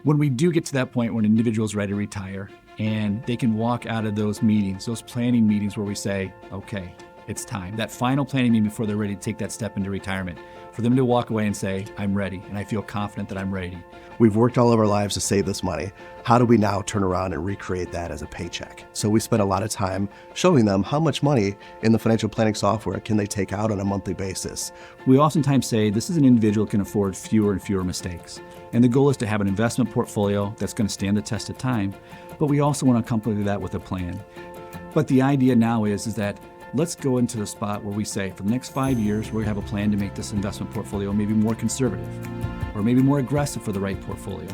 When we do get to that point when an individual is ready to retire and they can walk out of those meetings, those planning meetings where we say, okay, it's time, that final planning meeting before they're ready to take that step into retirement, for them to walk away and say, I'm ready, and I feel confident that I'm ready. We've worked all of our lives to save this money. How do we now turn around and recreate that as a paycheck? So we spend a lot of time showing them how much money in the financial planning software can they take out on a monthly basis. We oftentimes say this is an individual who can afford fewer and fewer mistakes. And the goal is to have an investment portfolio that's going to stand the test of time, but we also want to accompany that with a plan. But the idea now is that let's go into the spot where we say for the next 5 years, we have a plan to make this investment portfolio maybe more conservative or maybe more aggressive for the right portfolio.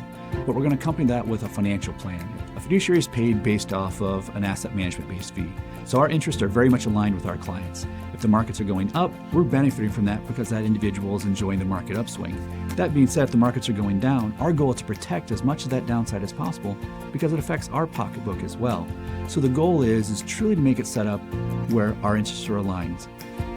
But we're going to accompany that with a financial plan. A fiduciary is paid based off of an asset management-based fee. So our interests are very much aligned with our clients. If the markets are going up, we're benefiting from that because that individual is enjoying the market upswing. That being said, if the markets are going down, our goal is to protect as much of that downside as possible because it affects our pocketbook as well. So the goal is truly to make it set up where our interests are aligned.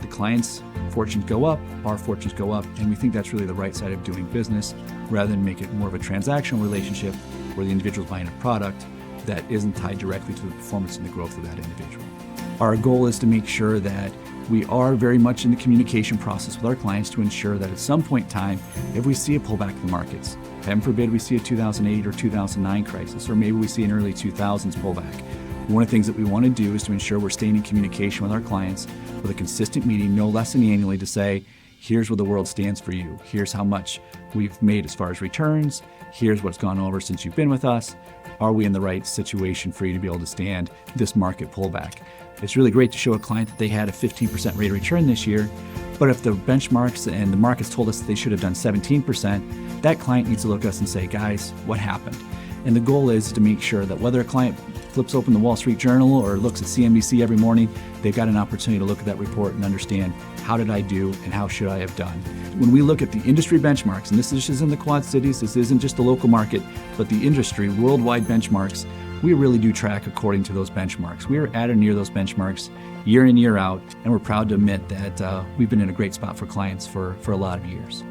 The client's fortunes go up, our fortunes go up, and we think that's really the right side of doing business rather than make it more of a transactional relationship where the individual's buying a product that isn't tied directly to the performance and the growth of that individual. Our goal is to make sure that we are very much in the communication process with our clients to ensure that at some point in time, if we see a pullback in the markets, heaven forbid we see a 2008 or 2009 crisis, or maybe we see an early 2000s pullback, one of the things that we want to do is to ensure we're staying in communication with our clients with a consistent meeting, no less than annually, to say, here's where the world stands for you. Here's how much we've made as far as returns. Here's what's gone over since you've been with us. Are we in the right situation for you to be able to stand this market pullback? It's really great to show a client that they had a 15% rate of return this year, but if the benchmarks and the markets told us that they should have done 17%, that client needs to look at us and say, guys, what happened? And the goal is to make sure that whether a client flips open the Wall Street Journal or looks at CNBC every morning, they've got an opportunity to look at that report and understand how did I do and how should I have done. When we look at the industry benchmarks, and this isn't the Quad Cities, this isn't just the local market, but the industry worldwide benchmarks, we really do track according to those benchmarks. We are at or near those benchmarks year in, year out, and we're proud to admit that we've been in a great spot for clients for a lot of years.